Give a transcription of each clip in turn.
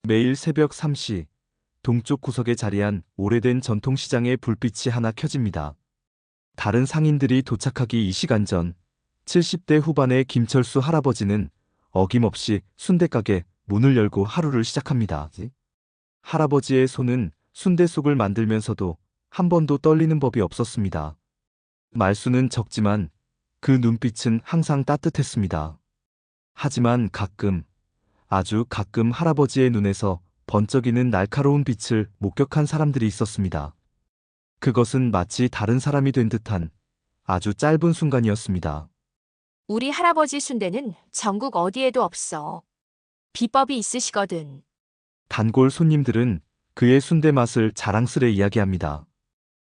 매일 새벽 3시 동쪽 구석에 자리한 오래된 전통시장의 불빛이 하나 켜집니다. 다른 상인들이 도착하기 2시간 전 70대 후반의 김철수 할아버지는 어김없이 순댓가게 문을 열고 하루를 시작합니다. 할아버지의 손은 순댓속을 만들면서도 한 번도 떨리는 법이 없었습니다. 말수는 적지만 그 눈빛은 항상 따뜻했습니다. 하지만 가끔, 아주 가끔 할아버지의 눈에서 번쩍이는 날카로운 빛을 목격한 사람들이 있었습니다. 그것은 마치 다른 사람이 된 듯한 아주 짧은 순간이었습니다. 우리 할아버지 순대는 전국 어디에도 없어. 비법이 있으시거든. 단골 손님들은 그의 순대 맛을 자랑스레 이야기합니다.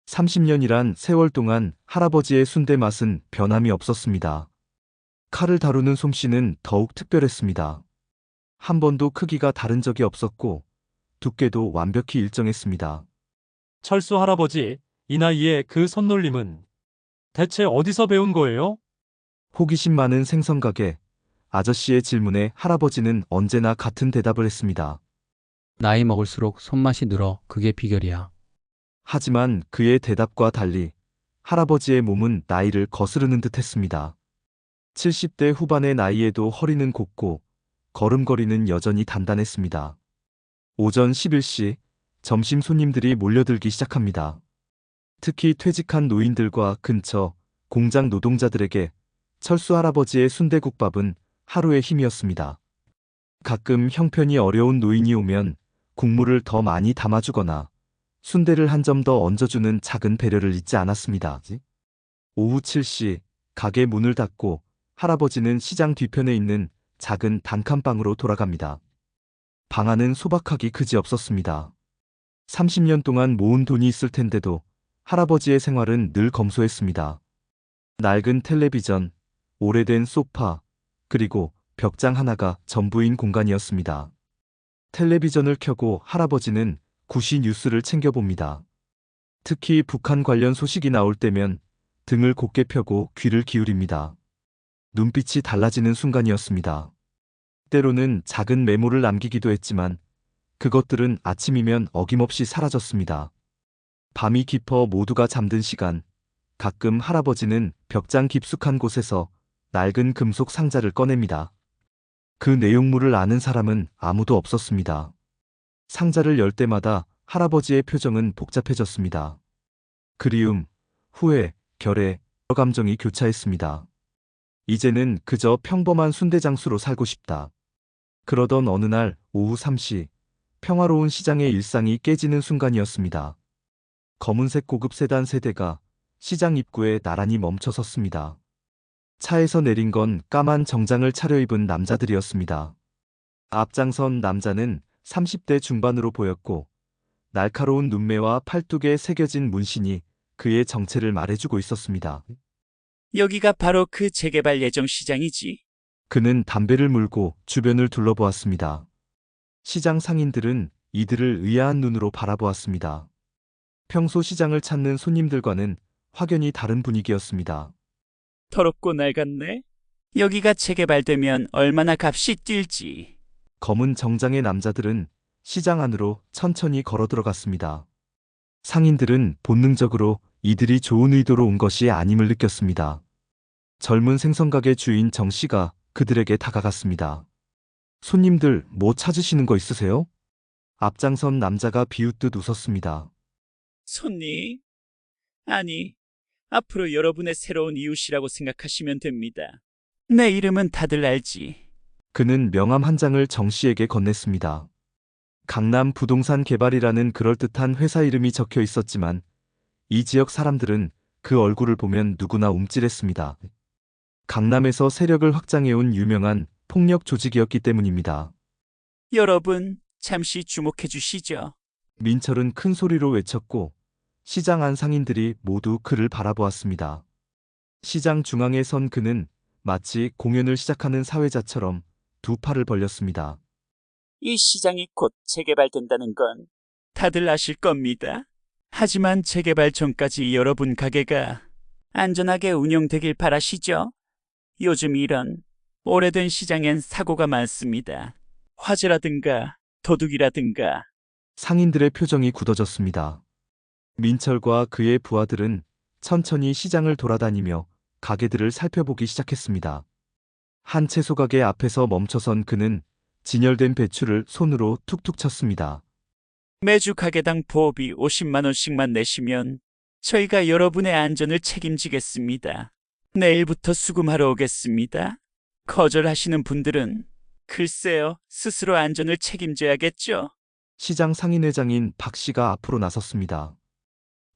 30년이란 세월 동안 할아버지의 순대 맛은 변함이 없었습니다. 칼을 다루는 솜씨는 더욱 특별했습니다. 한 번도 크기가 다른 적이 없었고 두께도 완벽히 일정했습니다. 철수 할아버지, 이 나이에 그 손놀림은 대체 어디서 배운 거예요? 호기심 많은 생선가게 아저씨의 질문에 할아버지는 언제나 같은 대답을 했습니다. 나이 먹을수록 손맛이 늘어. 그게 비결이야. 하지만 그의 대답과 달리 할아버지의 몸은 나이를 거스르는 듯 했습니다. 70대 후반의 나이에도 허리는 곱고 걸음걸이는 여전히 단단했습니다. 오전 11시 점심 손님들이 몰려들기 시작합니다. 특히 퇴직한 노인들과 근처 공장 노동자들에게 철수 할아버지의 순대국밥은 하루의 힘이었습니다. 가끔 형편이 어려운 노인이 오면 국물을 더 많이 담아주거나 순대를 한 점 더 얹어주는 작은 배려를 잊지 않았습니다. 오후 7시 가게 문을 닫고 할아버지는 시장 뒤편에 있는 작은 단칸방으로 돌아갑니다. 방 안은 소박하기 그지없었습니다. 30년 동안 모은 돈이 있을 텐데도 할아버지의 생활은 늘 검소했습니다. 낡은 텔레비전, 오래된 소파, 그리고 벽장 하나가 전부인 공간이었습니다. 텔레비전을 켜고 할아버지는 구시 뉴스를 챙겨봅니다. 특히 북한 관련 소식이 나올 때면 등을 곧게 펴고 귀를 기울입니다. 눈빛이 달라지는 순간이었습니다. 때로는 작은 메모를 남기기도 했지만 그것들은 아침이면 어김없이 사라졌습니다. 밤이 깊어 모두가 잠든 시간, 가끔 할아버지는 벽장 깊숙한 곳에서 낡은 금속 상자를 꺼냅니다. 그 내용물을 아는 사람은 아무도 없었습니다. 상자를 열 때마다 할아버지의 표정은 복잡해졌습니다. 그리움, 후회, 결애, 여러 감정이 교차했습니다. 이제는 그저 평범한 순대장수로 살고 싶다. 그러던 어느 날 오후 3시, 평화로운 시장의 일상이 깨지는 순간이었습니다. 검은색 고급 세단 세대가 시장 입구에 나란히 멈춰 섰습니다. 차에서 내린 건 까만 정장을 차려입은 남자들이었습니다. 앞장선 남자는 30대 중반으로 보였고 날카로운 눈매와 팔뚝에 새겨진 문신이 그의 정체를 말해주고 있었습니다. 여기가 바로 그 재개발 예정 시장이지. 그는 담배를 물고 주변을 둘러보았습니다. 시장 상인들은 이들을 의아한 눈으로 바라보았습니다. 평소 시장을 찾는 손님들과는 확연히 다른 분위기였습니다. 더럽고 낡았네. 여기가 재개발되면 얼마나 값이 뛸지. 검은 정장의 남자들은 시장 안으로 천천히 걸어 들어갔습니다. 상인들은 본능적으로 이들이 좋은 의도로 온 것이 아님을 느꼈습니다. 젊은 생선가게 주인 정 씨가 그들에게 다가갔습니다. 손님들 뭐 찾으시는 거 있으세요? 앞장선 남자가 비웃듯 웃었습니다. 손님? 아니, 앞으로 여러분의 새로운 이웃이라고 생각하시면 됩니다. 내 이름은 다들 알지. 그는 명함 한 장을 정 씨에게 건넸습니다. 강남 부동산 개발이라는 그럴듯한 회사 이름이 적혀 있었지만 이 지역 사람들은 그 얼굴을 보면 누구나 움찔했습니다. 강남에서 세력을 확장해온 유명한 폭력 조직이었기 때문입니다. 여러분, 잠시 주목해 주시죠. 민철은 큰 소리로 외쳤고 시장 안 상인들이 모두 그를 바라보았습니다. 시장 중앙에 선 그는 마치 공연을 시작하는 사회자처럼 두 팔을 벌렸습니다. 이 시장이 곧 재개발된다는 건 다들 아실 겁니다. 하지만 재개발 전까지 여러분 가게가 안전하게 운영되길 바라시죠? 요즘 이런 오래된 시장엔 사고가 많습니다. 화재라든가 도둑이라든가. 상인들의 표정이 굳어졌습니다. 민철과 그의 부하들은 천천히 시장을 돌아다니며 가게들을 살펴보기 시작했습니다. 한 채소 가게 앞에서 멈춰선 그는 진열된 배추를 손으로 툭툭 쳤습니다. 매주 가게당 보호비 50만 원씩만 내시면 저희가 여러분의 안전을 책임지겠습니다. 내일부터 수금하러 오겠습니다. 거절하시는 분들은 글쎄요, 스스로 안전을 책임져야겠죠. 시장 상인회장인 박 씨가 앞으로 나섰습니다.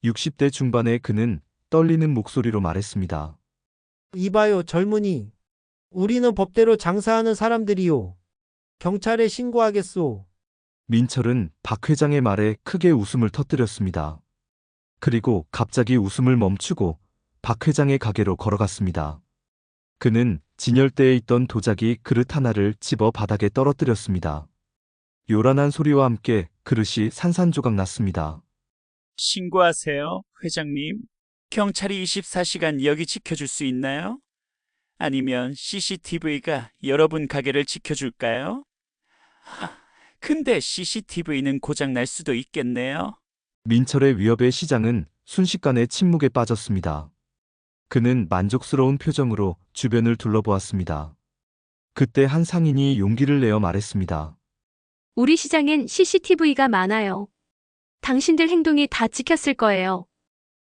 60대 중반의 그는 떨리는 목소리로 말했습니다. 이봐요, 젊은이. 우리는 법대로 장사하는 사람들이요. 경찰에 신고하겠소. 민철은 박 회장의 말에 크게 웃음을 터뜨렸습니다. 그리고 갑자기 웃음을 멈추고 박 회장의 가게로 걸어갔습니다. 그는 진열대에 있던 도자기 그릇 하나를 집어 바닥에 떨어뜨렸습니다. 요란한 소리와 함께 그릇이 산산조각 났습니다. 신고하세요, 회장님. 경찰이 24시간 여기 지켜줄 수 있나요? 아니면 CCTV가 여러분 가게를 지켜줄까요? 근데 CCTV는 고장날 수도 있겠네요. 민철의 위협에 시장은 순식간에 침묵에 빠졌습니다. 그는 만족스러운 표정으로 주변을 둘러보았습니다. 그때 한 상인이 용기를 내어 말했습니다. 우리 시장엔 CCTV가 많아요. 당신들 행동이 다 찍혔을 거예요.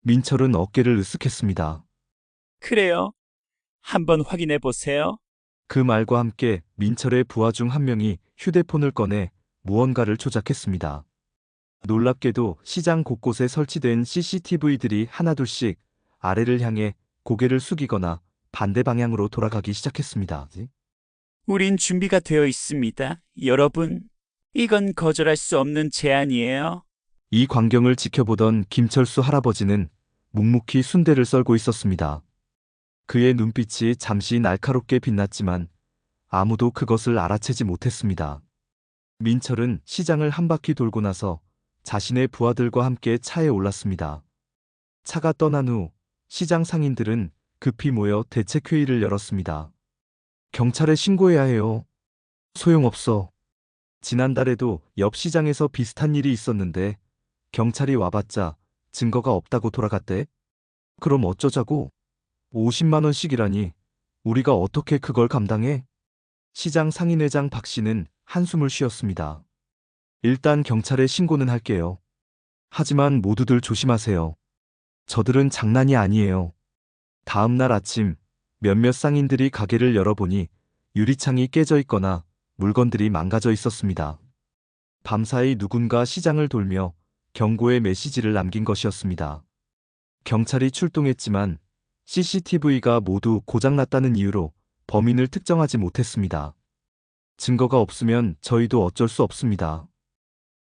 민철은 어깨를 으쓱했습니다. 그래요. 한번 확인해 보세요. 그 말과 함께 민철의 부하 중 한 명이 휴대폰을 꺼내 무언가를 조작했습니다. 놀랍게도 시장 곳곳에 설치된 CCTV들이 하나둘씩 아래를 향해 고개를 숙이거나 반대 방향으로 돌아가기 시작했습니다. 우린 준비가 되어 있습니다. 여러분, 이건 거절할 수 없는 제안이에요. 이 광경을 지켜보던 김철수 할아버지는 묵묵히 순대를 썰고 있었습니다. 그의 눈빛이 잠시 날카롭게 빛났지만 아무도 그것을 알아채지 못했습니다. 민철은 시장을 한 바퀴 돌고 나서 자신의 부하들과 함께 차에 올랐습니다. 차가 떠난 후 시장 상인들은 급히 모여 대책회의를 열었습니다. 경찰에 신고해야 해요. 소용없어. 지난달에도 옆 시장에서 비슷한 일이 있었는데 경찰이 와봤자 증거가 없다고 돌아갔대. 그럼 어쩌자고? 50만 원씩이라니 우리가 어떻게 그걸 감당해? 시장 상인회장 박 씨는 한숨을 쉬었습니다. 일단 경찰에 신고는 할게요. 하지만 모두들 조심하세요. 저들은 장난이 아니에요. 다음 날 아침 몇몇 상인들이 가게를 열어보니 유리창이 깨져 있거나 물건들이 망가져 있었습니다. 밤사이 누군가 시장을 돌며 경고의 메시지를 남긴 것이었습니다. 경찰이 출동했지만 CCTV가 모두 고장났다는 이유로 범인을 특정하지 못했습니다. 증거가 없으면 저희도 어쩔 수 없습니다.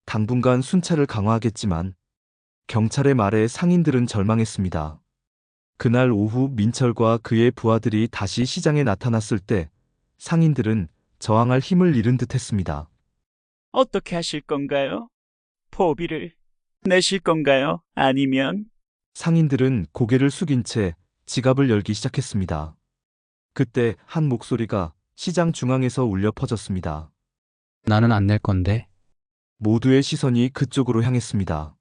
당분간 순찰을 강화하겠지만 경찰의 말에 상인들은 절망했습니다. 그날 오후 민철과 그의 부하들이 다시 시장에 나타났을 때 상인들은 저항할 힘을 잃은 듯했습니다. 어떻게 하실 건가요? 보비를 내실 건가요? 아니면 상인들은 고개를 숙인 채 지갑을 열기 시작했습니다. 그때 한 목소리가 시장 중앙에서 울려 퍼졌습니다. 나는 안 낼 건데. 모두의 시선이 그쪽으로 향했습니다.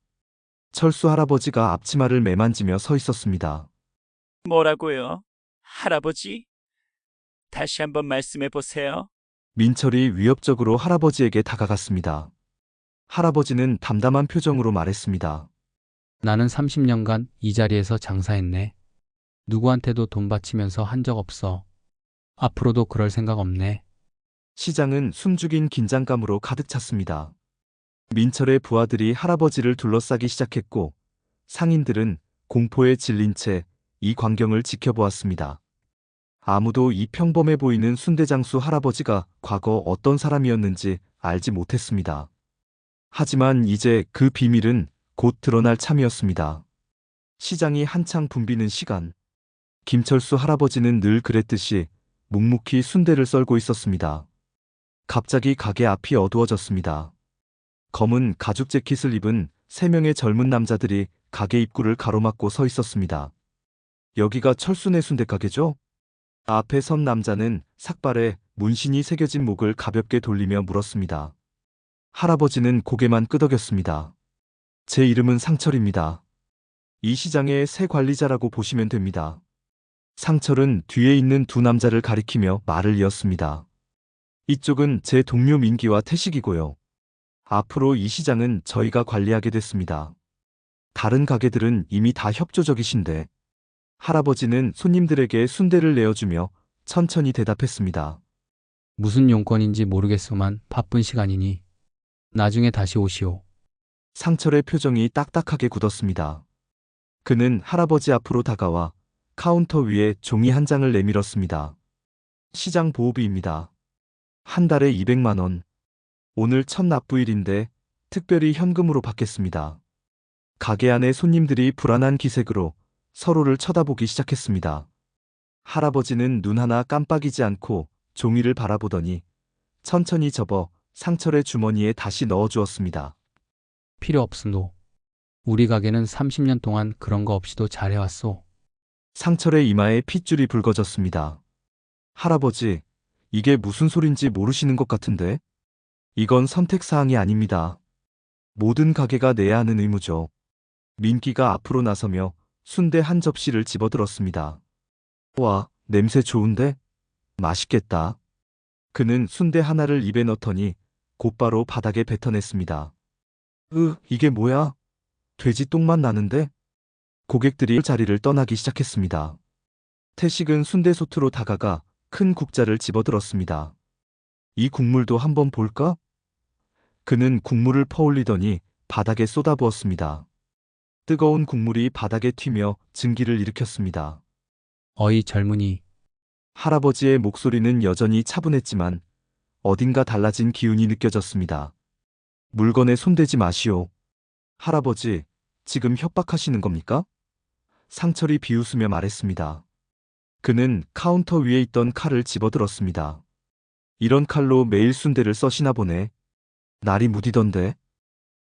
철수 할아버지가 앞치마를 매만지며 서 있었습니다. 뭐라고요? 할아버지? 다시 한번 말씀해 보세요. 민철이 위협적으로 할아버지에게 다가갔습니다. 할아버지는 담담한 표정으로 말했습니다. 나는 30년간 이 자리에서 장사했네. 누구한테도 돈 바치면서 한 적 없어. 앞으로도 그럴 생각 없네. 시장은 숨죽인 긴장감으로 가득 찼습니다. 민철의 부하들이 할아버지를 둘러싸기 시작했고 상인들은 공포에 질린 채 이 광경을 지켜보았습니다. 아무도 이 평범해 보이는 순대장수 할아버지가 과거 어떤 사람이었는지 알지 못했습니다. 하지만 이제 그 비밀은 곧 드러날 참이었습니다. 시장이 한창 붐비는 시간. 김철수 할아버지는 늘 그랬듯이 묵묵히 순대를 썰고 있었습니다. 갑자기 가게 앞이 어두워졌습니다. 검은 가죽 재킷을 입은 3명의 젊은 남자들이 가게 입구를 가로막고 서 있었습니다. 여기가 철수네 순대가게죠? 앞에 선 남자는 삭발에 문신이 새겨진 목을 가볍게 돌리며 물었습니다. 할아버지는 고개만 끄덕였습니다. 제 이름은 상철입니다. 이 시장의 새 관리자라고 보시면 됩니다. 상철은 뒤에 있는 두 남자를 가리키며 말을 이었습니다. 이쪽은 제 동료 민기와 태식이고요. 앞으로 이 시장은 저희가 관리하게 됐습니다. 다른 가게들은 이미 다 협조적이신데 할아버지는 손님들에게 순대를 내어주며 천천히 대답했습니다. 무슨 용건인지 모르겠소만 바쁜 시간이니 나중에 다시 오시오. 상철의 표정이 딱딱하게 굳었습니다. 그는 할아버지 앞으로 다가와 카운터 위에 종이 한 장을 내밀었습니다. 시장 보호비입니다. 한 달에 200만 원. 오늘 첫 납부일인데 특별히 현금으로 받겠습니다. 가게 안에 손님들이 불안한 기색으로 서로를 쳐다보기 시작했습니다. 할아버지는 눈 하나 깜빡이지 않고 종이를 바라보더니 천천히 접어 상철의 주머니에 다시 넣어주었습니다. 필요 없음도. 우리 가게는 30년 동안 그런 거 없이도 잘해왔소. 상철의 이마에 핏줄이 붉어졌습니다. 할아버지, 이게 무슨 소린지 모르시는 것 같은데? 이건 선택사항이 아닙니다. 모든 가게가 내야 하는 의무죠. 민기가 앞으로 나서며 순대 한 접시를 집어들었습니다. 와, 냄새 좋은데? 맛있겠다. 그는 순대 하나를 입에 넣더니 곧바로 바닥에 뱉어냈습니다. 이게 뭐야? 돼지 똥맛 나는데? 고객들이 자리를 떠나기 시작했습니다. 태식은 순대소트로 다가가 큰 국자를 집어들었습니다. 이 국물도 한번 볼까? 그는 국물을 퍼올리더니 바닥에 쏟아부었습니다. 뜨거운 국물이 바닥에 튀며 증기를 일으켰습니다. 어이 젊은이. 할아버지의 목소리는 여전히 차분했지만 어딘가 달라진 기운이 느껴졌습니다. 물건에 손대지 마시오. 할아버지, 지금 협박하시는 겁니까? 상철이 비웃으며 말했습니다. 그는 카운터 위에 있던 칼을 집어들었습니다. 이런 칼로 매일 순대를 써시나 보네. 날이 무디던데.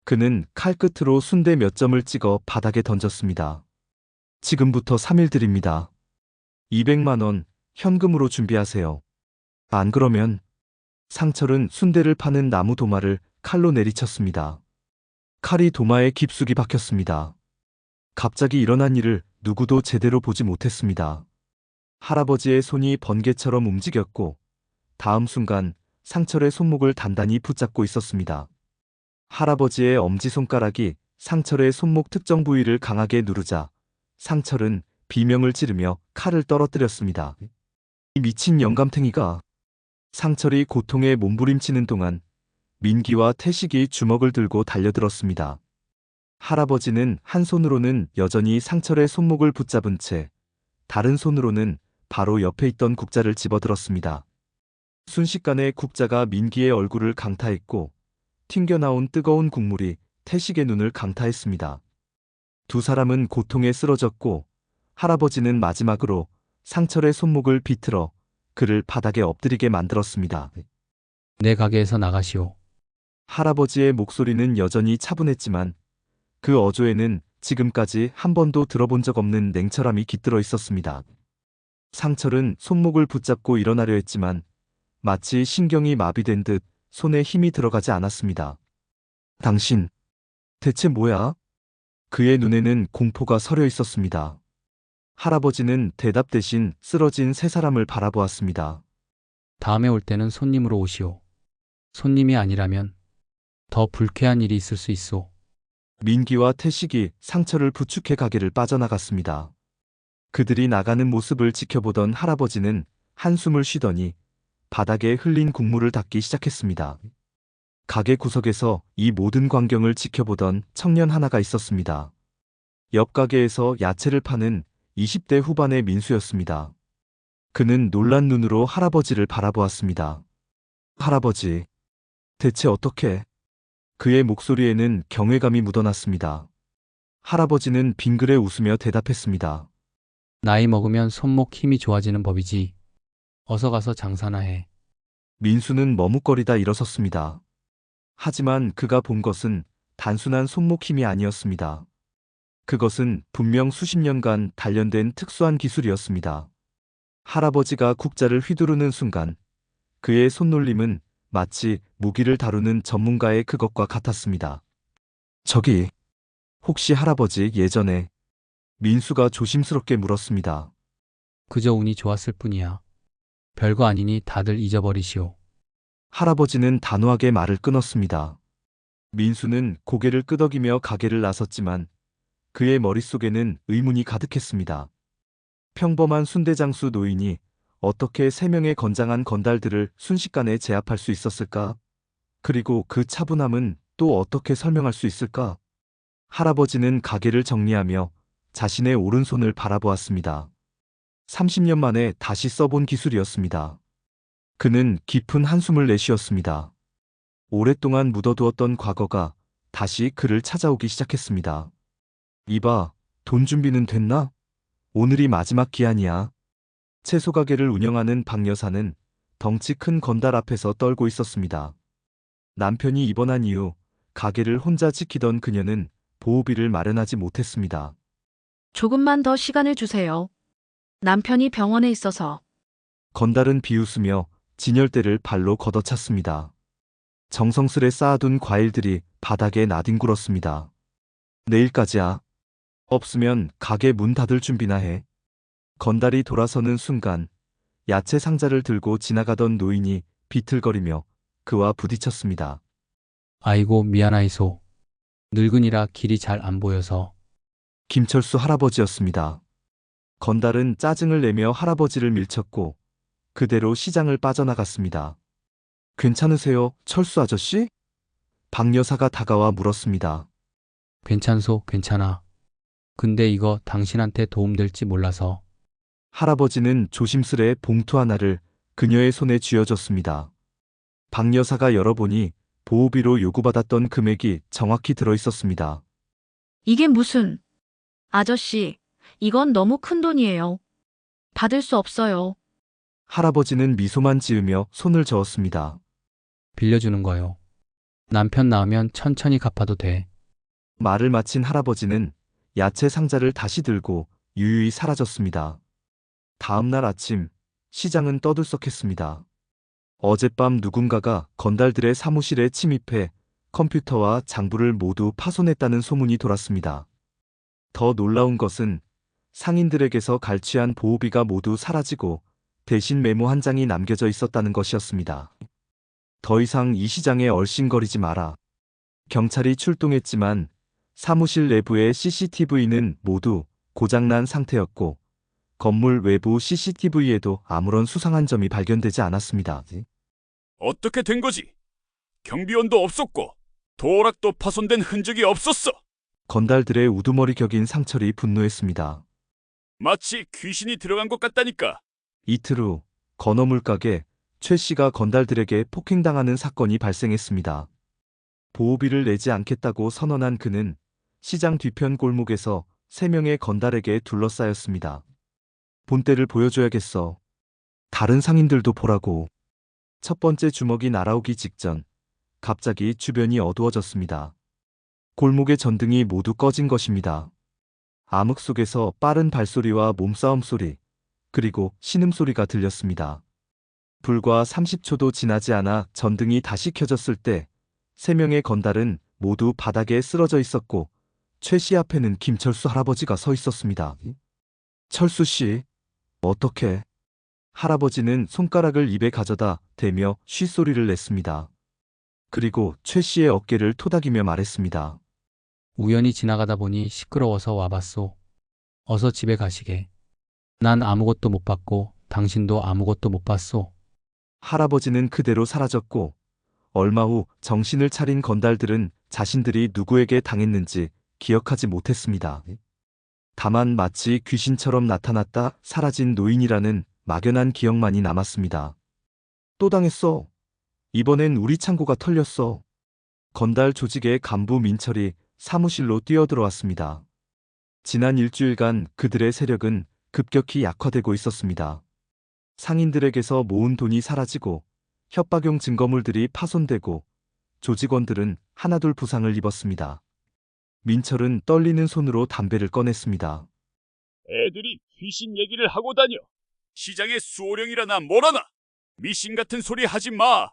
그는 칼 끝으로 순대 몇 점을 찍어 바닥에 던졌습니다. 지금부터 3일 드립니다. 200만 원 현금으로 준비하세요. 안 그러면 상철은 순대를 파는 나무 도마를 칼로 내리쳤습니다. 칼이 도마에 깊숙이 박혔습니다. 갑자기 일어난 일을 누구도 제대로 보지 못했습니다. 할아버지의 손이 번개처럼 움직였고 다음 순간 상철의 손목을 단단히 붙잡고 있었습니다. 할아버지의 엄지손가락이 상철의 손목 특정 부위를 강하게 누르자 상철은 비명을 지르며 칼을 떨어뜨렸습니다. 이 미친 영감탱이가. 상철이 고통에 몸부림치는 동안 민기와 태식이 주먹을 들고 달려들었습니다. 할아버지는 한 손으로는 여전히 상철의 손목을 붙잡은 채 다른 손으로는 바로 옆에 있던 국자를 집어들었습니다. 순식간에 국자가 민기의 얼굴을 강타했고 튕겨나온 뜨거운 국물이 태식의 눈을 강타했습니다. 두 사람은 고통에 쓰러졌고 할아버지는 마지막으로 상철의 손목을 비틀어 그를 바닥에 엎드리게 만들었습니다. 내 가게에서 나가시오. 할아버지의 목소리는 여전히 차분했지만 그 어조에는 지금까지 한 번도 들어본 적 없는 냉철함이 깃들어 있었습니다. 상철은 손목을 붙잡고 일어나려 했지만 마치 신경이 마비된 듯 손에 힘이 들어가지 않았습니다. 당신, 대체 뭐야? 그의 눈에는 공포가 서려 있었습니다. 할아버지는 대답 대신 쓰러진 세 사람을 바라보았습니다. 다음에 올 때는 손님으로 오시오. 손님이 아니라면 더 불쾌한 일이 있을 수 있소. 민기와 태식이 상철을 부축해 가게를 빠져나갔습니다. 그들이 나가는 모습을 지켜보던 할아버지는 한숨을 쉬더니 바닥에 흘린 국물을 닦기 시작했습니다. 가게 구석에서 이 모든 광경을 지켜보던 청년 하나가 있었습니다. 옆 가게에서 야채를 파는 20대 후반의 민수였습니다. 그는 놀란 눈으로 할아버지를 바라보았습니다. 할아버지, 대체 어떻게? 그의 목소리에는 경외감이 묻어났습니다. 할아버지는 빙그레 웃으며 대답했습니다. 나이 먹으면 손목 힘이 좋아지는 법이지. 어서 가서 장사나 해. 민수는 머뭇거리다 일어섰습니다. 하지만 그가 본 것은 단순한 손목 힘이 아니었습니다. 그것은 분명 수십 년간 단련된 특수한 기술이었습니다. 할아버지가 국자를 휘두르는 순간 그의 손놀림은 마치 무기를 다루는 전문가의 그것과 같았습니다. 저기, 혹시 할아버지 예전에 민수가 조심스럽게 물었습니다. 그저 운이 좋았을 뿐이야. 별거 아니니 다들 잊어버리시오. 할아버지는 단호하게 말을 끊었습니다. 민수는 고개를 끄덕이며 가게를 나섰지만 그의 머릿속에는 의문이 가득했습니다. 평범한 순대장수 노인이 어떻게 3명의 건장한 건달들을 순식간에 제압할 수 있었을까? 그리고 그 차분함은 또 어떻게 설명할 수 있을까? 할아버지는 가게를 정리하며 자신의 오른손을 바라보았습니다. 30년 만에 다시 써본 기술이었습니다. 그는 깊은 한숨을 내쉬었습니다. 오랫동안 묻어두었던 과거가 다시 그를 찾아오기 시작했습니다. 이봐, 돈 준비는 됐나? 오늘이 마지막 기한이야. 채소 가게를 운영하는 박 여사는 덩치 큰 건달 앞에서 떨고 있었습니다. 남편이 입원한 이후 가게를 혼자 지키던 그녀는 보호비를 마련하지 못했습니다. 조금만 더 시간을 주세요. 남편이 병원에 있어서. 건달은 비웃으며 진열대를 발로 걷어찼습니다. 정성스레 쌓아둔 과일들이 바닥에 나뒹굴었습니다. 내일까지야. 없으면 가게 문 닫을 준비나 해. 건달이 돌아서는 순간 야채 상자를 들고 지나가던 노인이 비틀거리며 그와 부딪혔습니다. 아이고 미안하이소. 늙은이라 길이 잘 안 보여서. 김철수 할아버지였습니다. 건달은 짜증을 내며 할아버지를 밀쳤고 그대로 시장을 빠져나갔습니다. 괜찮으세요, 철수 아저씨? 박 여사가 다가와 물었습니다. 괜찮소, 괜찮아. 근데 이거 당신한테 도움될지 몰라서. 할아버지는 조심스레 봉투 하나를 그녀의 손에 쥐어줬습니다. 박 여사가 열어보니 보호비로 요구받았던 금액이 정확히 들어있었습니다. 이게 무슨? 아저씨, 이건 너무 큰 돈이에요. 받을 수 없어요. 할아버지는 미소만 지으며 손을 저었습니다. 빌려주는 거요. 남편 나으면 천천히 갚아도 돼. 말을 마친 할아버지는 야채 상자를 다시 들고 유유히 사라졌습니다. 다음 날 아침, 시장은 떠들썩했습니다. 어젯밤 누군가가 건달들의 사무실에 침입해 컴퓨터와 장부를 모두 파손했다는 소문이 돌았습니다. 더 놀라운 것은 상인들에게서 갈취한 보호비가 모두 사라지고 대신 메모 한 장이 남겨져 있었다는 것이었습니다. 더 이상 이 시장에 얼씬거리지 마라. 경찰이 출동했지만 사무실 내부의 CCTV는 모두 고장난 상태였고 건물 외부 CCTV에도 아무런 수상한 점이 발견되지 않았습니다. 어떻게 된 거지? 경비원도 없었고 도어락도 파손된 흔적이 없었어. 건달들의 우두머리 격인 상철이 분노했습니다. 마치 귀신이 들어간 것 같다니까. 이틀 후 건어물 가게 최 씨가 건달들에게 폭행당하는 사건이 발생했습니다. 보호비를 내지 않겠다고 선언한 그는 시장 뒤편 골목에서 3명의 건달에게 둘러싸였습니다. 본때를 보여줘야겠어. 다른 상인들도 보라고. 첫 번째 주먹이 날아오기 직전 갑자기 주변이 어두워졌습니다. 골목의 전등이 모두 꺼진 것입니다. 암흑 속에서 빠른 발소리와 몸싸움 소리, 그리고 신음소리가 들렸습니다. 불과 30초도 지나지 않아 전등이 다시 켜졌을 때 3명의 건달은 모두 바닥에 쓰러져 있었고 최 씨 앞에는 김철수 할아버지가 서 있었습니다. 철수 씨, 어떻게? 할아버지는 손가락을 입에 가져다 대며 쉬소리를 냈습니다. 그리고 최 씨의 어깨를 토닥이며 말했습니다. 우연히 지나가다 보니 시끄러워서 와봤소. 어서 집에 가시게. 난 아무것도 못 봤고 당신도 아무것도 못 봤소. 할아버지는 그대로 사라졌고 얼마 후 정신을 차린 건달들은 자신들이 누구에게 당했는지 기억하지 못했습니다. 다만 마치 귀신처럼 나타났다 사라진 노인이라는 막연한 기억만이 남았습니다. 또 당했어. 이번엔 우리 창고가 털렸어. 건달 조직의 간부 민철이 사무실로 뛰어들어왔습니다. 지난 일주일간 그들의 세력은 급격히 약화되고 있었습니다. 상인들에게서 모은 돈이 사라지고 협박용 증거물들이 파손되고 조직원들은 하나둘 부상을 입었습니다. 민철은 떨리는 손으로 담배를 꺼냈습니다. 애들이 귀신 얘기를 하고 다녀. 시장에 수호령이라나 뭐라나. 미신 같은 소리 하지 마.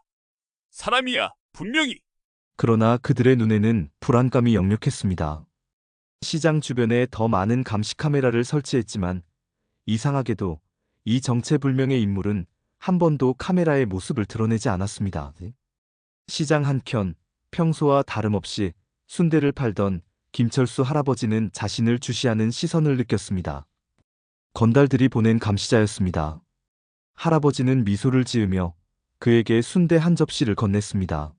사람이야, 분명히. 그러나 그들의 눈에는 불안감이 역력했습니다. 시장 주변에 더 많은 감시 카메라를 설치했지만 이상하게도 이 정체불명의 인물은 한 번도 카메라의 모습을 드러내지 않았습니다. 시장 한켠 평소와 다름없이 순대를 팔던 김철수 할아버지는 자신을 주시하는 시선을 느꼈습니다. 건달들이 보낸 감시자였습니다. 할아버지는 미소를 지으며 그에게 순대 한 접시를 건넸습니다.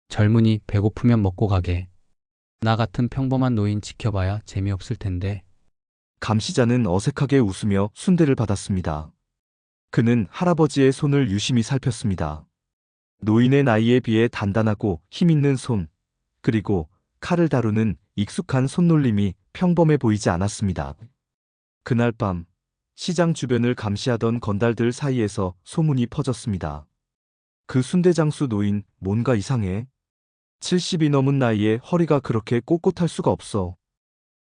젊은이 배고프면 먹고 가게. 나 같은 평범한 노인 지켜봐야 재미없을 텐데. 감시자는 어색하게 웃으며 순대를 받았습니다. 그는 할아버지의 손을 유심히 살폈습니다. 노인의 나이에 비해 단단하고 힘있는 손, 그리고 칼을 다루는 익숙한 손놀림이 평범해 보이지 않았습니다. 그날 밤 시장 주변을 감시하던 건달들 사이에서 소문이 퍼졌습니다. 그 순대장수 노인 뭔가 이상해. 70이 넘은 나이에 허리가 그렇게 꼿꼿할 수가 없어.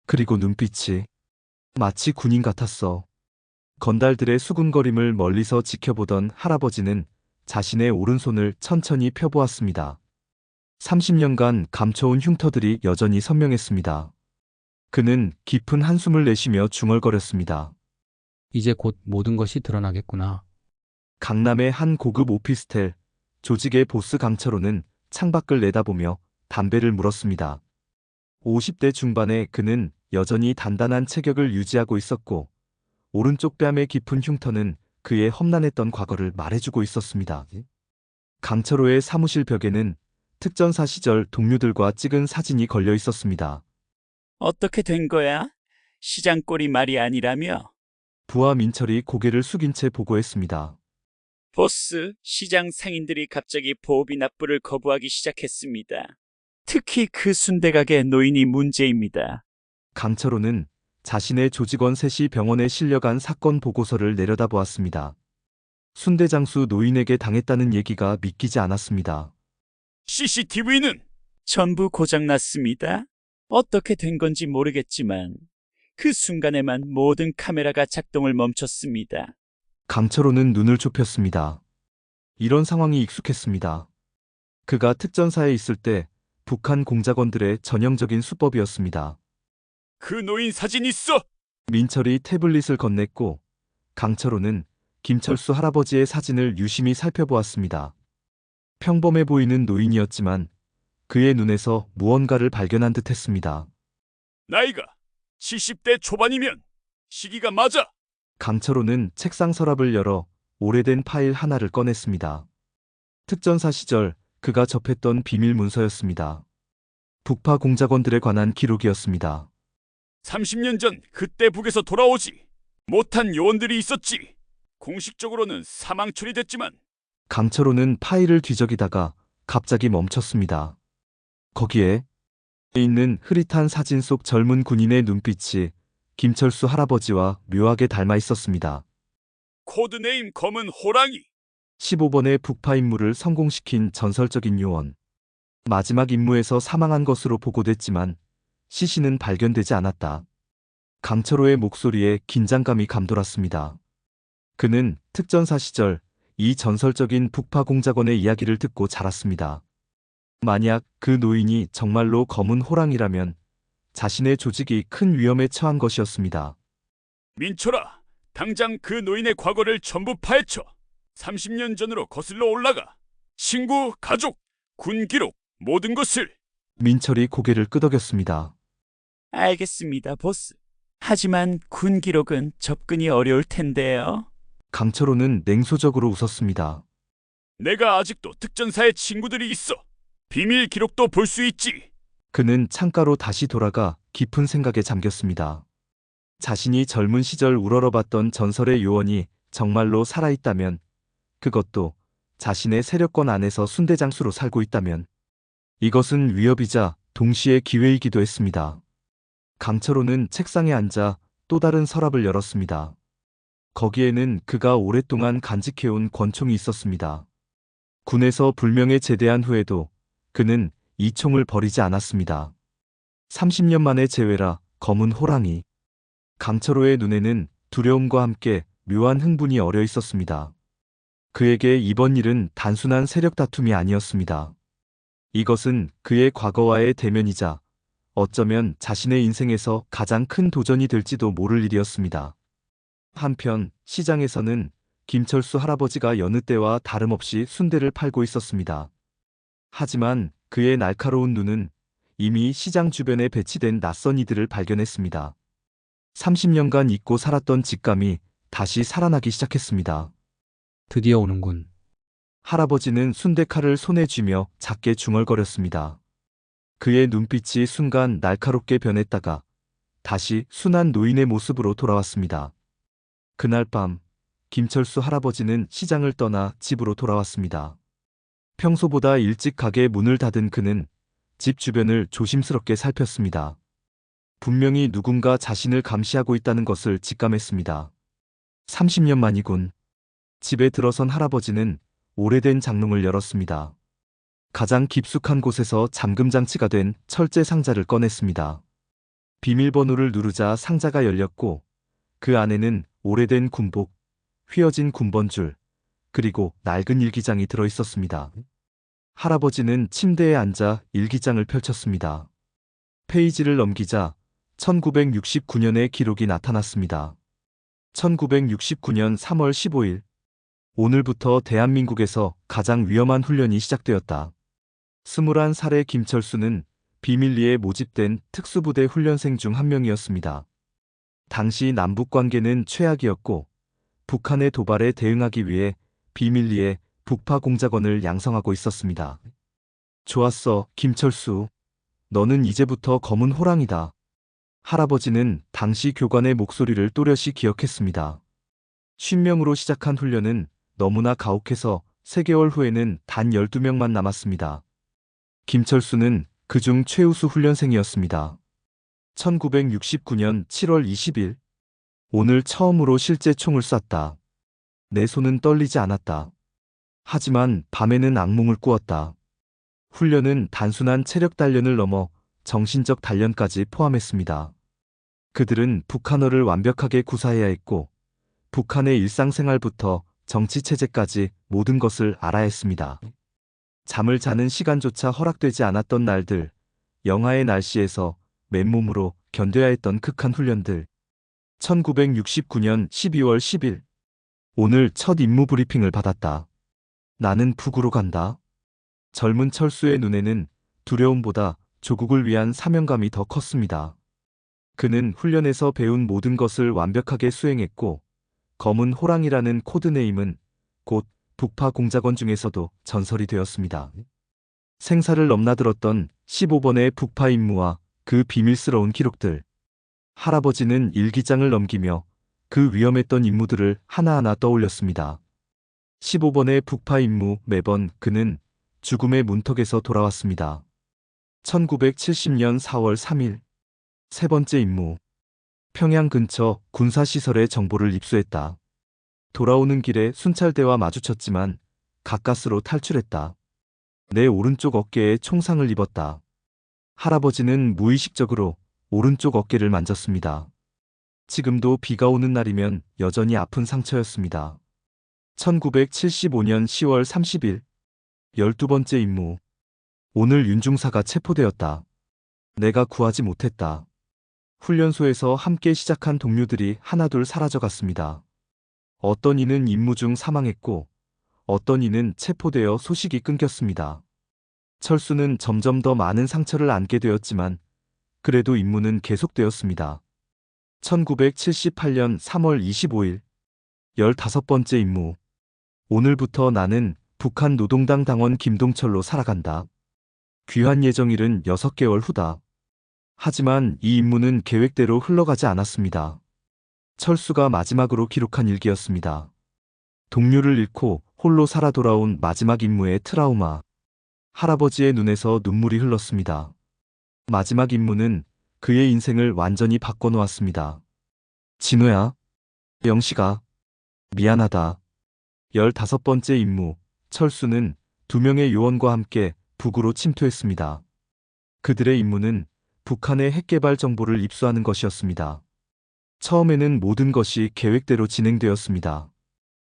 그리고 눈빛이 마치 군인 같았어. 건달들의 수군거림을 멀리서 지켜보던 할아버지는 자신의 오른손을 천천히 펴보았습니다. 30년간 감춰온 흉터들이 여전히 선명했습니다. 그는 깊은 한숨을 내쉬며 중얼거렸습니다. 이제 곧 모든 것이 드러나겠구나. 강남의 한 고급 오피스텔, 조직의 보스 강철호는 창밖을 내다보며 담배를 물었습니다. 50대 중반의 그는 여전히 단단한 체격을 유지하고 있었고 오른쪽 뺨의 깊은 흉터는 그의 험난했던 과거를 말해주고 있었습니다. 강철호의 사무실 벽에는 특전사 시절 동료들과 찍은 사진이 걸려 있었습니다. 어떻게 된 거야? 시장 꼴이 말이 아니라며? 부하 민철이 고개를 숙인 채 보고했습니다. 보스, 시장 상인들이 갑자기 보호비 납부를 거부하기 시작했습니다. 특히 그 순대가게 노인이 문제입니다. 강철호는 자신의 조직원 셋이 병원에 실려간 사건 보고서를 내려다보았습니다. 순대장수 노인에게 당했다는 얘기가 믿기지 않았습니다. CCTV는 전부 고장났습니다. 어떻게 된 건지 모르겠지만 그 순간에만 모든 카메라가 작동을 멈췄습니다. 강철호는 눈을 좁혔습니다. 이런 상황이 익숙했습니다. 그가 특전사에 있을 때 북한 공작원들의 전형적인 수법이었습니다. 그 노인 사진 있어. 민철이 태블릿을 건넸고 강철호는 김철수 할아버지의 사진을 유심히 살펴보았습니다. 평범해 보이는 노인이었지만 그의 눈에서 무언가를 발견한 듯했습니다. 나이가 70대 초반이면 시기가 맞아. 강철호는 책상 서랍을 열어 오래된 파일 하나를 꺼냈습니다. 특전사 시절 그가 접했던 비밀 문서였습니다. 북파 공작원들에 관한 기록이었습니다. 30년 전 그때 북에서 돌아오지 못한 요원들이 있었지. 공식적으로는 사망 처리됐지만 강철호는 파일을 뒤적이다가 갑자기 멈췄습니다. 거기에 있는 흐릿한 사진 속 젊은 군인의 눈빛이 김철수 할아버지와 묘하게 닮아 있었습니다. 코드네임 검은 호랑이. 15번의 북파 임무를 성공시킨 전설적인 요원. 마지막 임무에서 사망한 것으로 보고됐지만 시신은 발견되지 않았다. 강철호의 목소리에 긴장감이 감돌았습니다. 그는 특전사 시절 이 전설적인 북파 공작원의 이야기를 듣고 자랐습니다. 만약 그 노인이 정말로 검은 호랑이라면 자신의 조직이 큰 위험에 처한 것이었습니다. 민철아, 당장 그 노인의 과거를 전부 파헤쳐. 30년 전으로 거슬러 올라가. 친구, 가족, 군 기록, 모든 것을. 민철이 고개를 끄덕였습니다. 알겠습니다, 보스. 하지만 군 기록은 접근이 어려울 텐데요. 강철호는 냉소적으로 웃었습니다. 내가 아직도 특전사에 친구들이 있어. 비밀 기록도 볼 수 있지. 그는 창가로 다시 돌아가 깊은 생각에 잠겼습니다. 자신이 젊은 시절 우러러봤던 전설의 요원이 정말로 살아있다면, 그것도 자신의 세력권 안에서 순대장수로 살고 있다면, 이것은 위협이자 동시에 기회이기도 했습니다. 강철호는 책상에 앉아 또 다른 서랍을 열었습니다. 거기에는 그가 오랫동안 간직해온 권총이 있었습니다. 군에서 불명예 제대한 후에도 그는 이 총을 버리지 않았습니다. 30년 만의 재회라 검은 호랑이. 강철호의 눈에는 두려움과 함께 묘한 흥분이 어려 있었습니다. 그에게 이번 일은 단순한 세력 다툼이 아니었습니다. 이것은 그의 과거와의 대면이자 어쩌면 자신의 인생에서 가장 큰 도전이 될지도 모를 일이었습니다. 한편 시장에서는 김철수 할아버지가 여느 때와 다름없이 순대를 팔고 있었습니다. 하지만 그의 날카로운 눈은 이미 시장 주변에 배치된 낯선 이들을 발견했습니다. 30년간 잊고 살았던 직감이 다시 살아나기 시작했습니다. 드디어 오는군. 할아버지는 순대칼을 손에 쥐며 작게 중얼거렸습니다. 그의 눈빛이 순간 날카롭게 변했다가 다시 순한 노인의 모습으로 돌아왔습니다. 그날 밤 김철수 할아버지는 시장을 떠나 집으로 돌아왔습니다. 평소보다 일찍 가게 문을 닫은 그는 집 주변을 조심스럽게 살폈습니다. 분명히 누군가 자신을 감시하고 있다는 것을 직감했습니다. 30년 만이군. 집에 들어선 할아버지는 오래된 장롱을 열었습니다. 가장 깊숙한 곳에서 잠금 장치가 된 철제 상자를 꺼냈습니다. 비밀번호를 누르자 상자가 열렸고 그 안에는 오래된 군복, 휘어진 군번줄, 그리고 낡은 일기장이 들어 있었습니다. 할아버지는 침대에 앉아 일기장을 펼쳤습니다. 페이지를 넘기자 1969년의 기록이 나타났습니다. 1969년 3월 15일. 오늘부터 대한민국에서 가장 위험한 훈련이 시작되었다. 21살의 김철수는 비밀리에 모집된 특수부대 훈련생 중 한 명이었습니다. 당시 남북 관계는 최악이었고 북한의 도발에 대응하기 위해 비밀리에 북파 공작원을 양성하고 있었습니다. 좋았어, 김철수. 너는 이제부터 검은 호랑이다. 할아버지는 당시 교관의 목소리를 또렷이 기억했습니다. 50명으로 시작한 훈련은 너무나 가혹해서 3개월 후에는 단 12명만 남았습니다. 김철수는 그중 최우수 훈련생이었습니다. 1969년 7월 20일. 오늘 처음으로 실제 총을 쐈다. 내 손은 떨리지 않았다. 하지만 밤에는 악몽을 꾸었다. 훈련은 단순한 체력 단련을 넘어 정신적 단련까지 포함했습니다. 그들은 북한어를 완벽하게 구사해야 했고 북한의 일상생활부터 정치체제까지 모든 것을 알아야 했습니다. 잠을 자는 시간조차 허락되지 않았던 날들, 영하의 날씨에서 맨몸으로 견뎌야 했던 극한 훈련들. 1969년 12월 10일. 오늘 첫 임무 브리핑을 받았다. 나는 북으로 간다. 젊은 철수의 눈에는 두려움보다 조국을 위한 사명감이 더 컸습니다. 그는 훈련에서 배운 모든 것을 완벽하게 수행했고 검은 호랑이라는 코드네임은 곧 북파 공작원 중에서도 전설이 되었습니다. 생사를 넘나들었던 15번의 북파 임무와 그 비밀스러운 기록들. 할아버지는 일기장을 넘기며 그 위험했던 임무들을 하나하나 떠올렸습니다. 15번의 북파 임무. 매번 그는 죽음의 문턱에서 돌아왔습니다. 1970년 4월 3일. 세 번째 임무. 평양 근처 군사시설의 정보를 입수했다. 돌아오는 길에 순찰대와 마주쳤지만 가까스로 탈출했다. 내 오른쪽 어깨에 총상을 입었다. 할아버지는 무의식적으로 오른쪽 어깨를 만졌습니다. 지금도 비가 오는 날이면 여전히 아픈 상처였습니다. 1975년 10월 30일. 12번째 임무. 오늘 윤중사가 체포되었다. 내가 구하지 못했다. 훈련소에서 함께 시작한 동료들이 하나둘 사라져갔습니다. 어떤 이는 임무 중 사망했고 어떤 이는 체포되어 소식이 끊겼습니다. 철수는 점점 더 많은 상처를 안게 되었지만 그래도 임무는 계속되었습니다. 1978년 3월 25일. 15번째 임무. 오늘부터 나는 북한 노동당 당원 김동철로 살아간다. 귀환 예정일은 6개월 후다. 하지만 이 임무는 계획대로 흘러가지 않았습니다. 철수가 마지막으로 기록한 일기였습니다. 동료를 잃고 홀로 살아 돌아온 마지막 임무의 트라우마. 할아버지의 눈에서 눈물이 흘렀습니다. 마지막 임무는 그의 인생을 완전히 바꿔놓았습니다. 진호야. 영식아. 미안하다. 15번째 임무. 철수는 2명의 요원과 함께 북으로 침투했습니다. 그들의 임무는 북한의 핵개발 정보를 입수하는 것이었습니다. 처음에는 모든 것이 계획대로 진행되었습니다.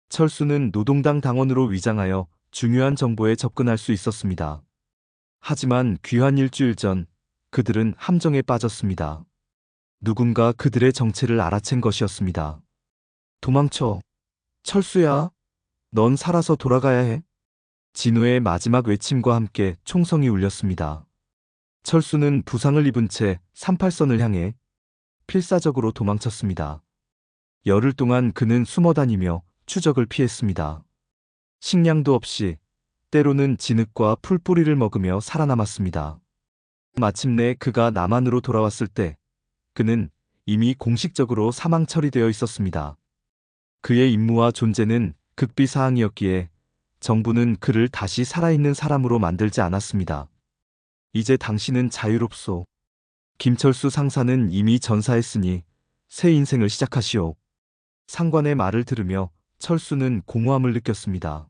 철수는 노동당 당원으로 위장하여 중요한 정보에 접근할 수 있었습니다. 하지만 귀한 일주일 전 그들은 함정에 빠졌습니다. 누군가 그들의 정체를 알아챈 것이었습니다. 도망쳐. 철수야. 넌 살아서 돌아가야 해. 진우의 마지막 외침과 함께 총성이 울렸습니다. 철수는 부상을 입은 채 38선을 향해 필사적으로 도망쳤습니다. 열흘 동안 그는 숨어다니며 추적을 피했습니다. 식량도 없이 때로는 진흙과 풀뿌리를 먹으며 살아남았습니다. 마침내 그가 남한으로 돌아왔을 때 그는 이미 공식적으로 사망 처리되어 있었습니다. 그의 임무와 존재는 극비사항이었기에 정부는 그를 다시 살아있는 사람으로 만들지 않았습니다. 이제 당신은 자유롭소. 김철수 상사는 이미 전사했으니 새 인생을 시작하시오. 상관의 말을 들으며 철수는 공허함을 느꼈습니다.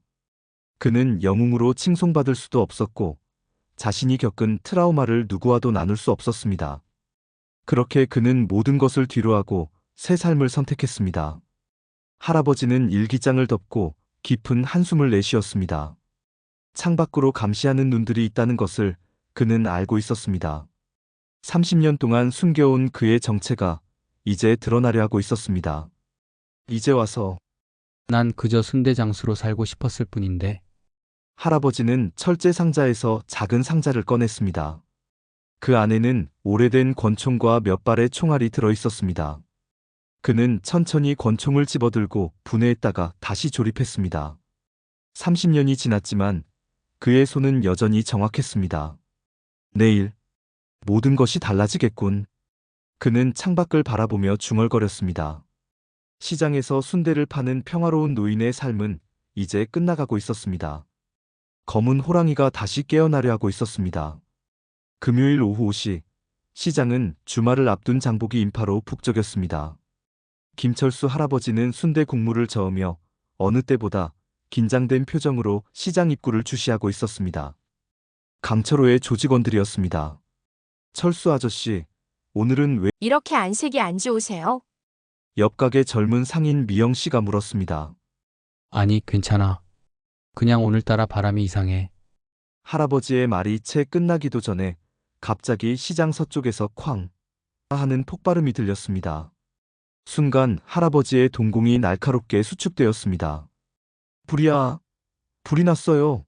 그는 영웅으로 칭송받을 수도 없었고 자신이 겪은 트라우마를 누구와도 나눌 수 없었습니다. 그렇게 그는 모든 것을 뒤로하고 새 삶을 선택했습니다. 할아버지는 일기장을 덮고 깊은 한숨을 내쉬었습니다. 창밖으로 감시하는 눈들이 있다는 것을 그는 알고 있었습니다. 30년 동안 숨겨온 그의 정체가 이제 드러나려 하고 있었습니다. 이제 와서 난 그저 순대장수로 살고 싶었을 뿐인데. 할아버지는 철제 상자에서 작은 상자를 꺼냈습니다. 그 안에는 오래된 권총과 몇 발의 총알이 들어 있었습니다. 그는 천천히 권총을 집어들고 분해했다가 다시 조립했습니다. 30년이 지났지만 그의 손은 여전히 정확했습니다. 내일 모든 것이 달라지겠군. 그는 창밖을 바라보며 중얼거렸습니다. 시장에서 순대를 파는 평화로운 노인의 삶은 이제 끝나가고 있었습니다. 검은 호랑이가 다시 깨어나려 하고 있었습니다. 금요일 오후 5시, 시장은 주말을 앞둔 장보기 인파로 북적였습니다. 김철수 할아버지는 순대 국물을 저으며 어느 때보다 긴장된 표정으로 시장 입구를 주시하고 있었습니다. 강철호의 조직원들이었습니다. 철수 아저씨, 오늘은 왜? 이렇게 안색이 안 좋으세요? 옆 가게 젊은 상인 미영 씨가 물었습니다. 아니, 괜찮아. 그냥 오늘따라 바람이 이상해. 할아버지의 말이 채 끝나기도 전에 갑자기 시장 서쪽에서 쾅 하는 폭발음이 들렸습니다. 순간 할아버지의 동공이 날카롭게 수축되었습니다. 불이야! 불이 났어요!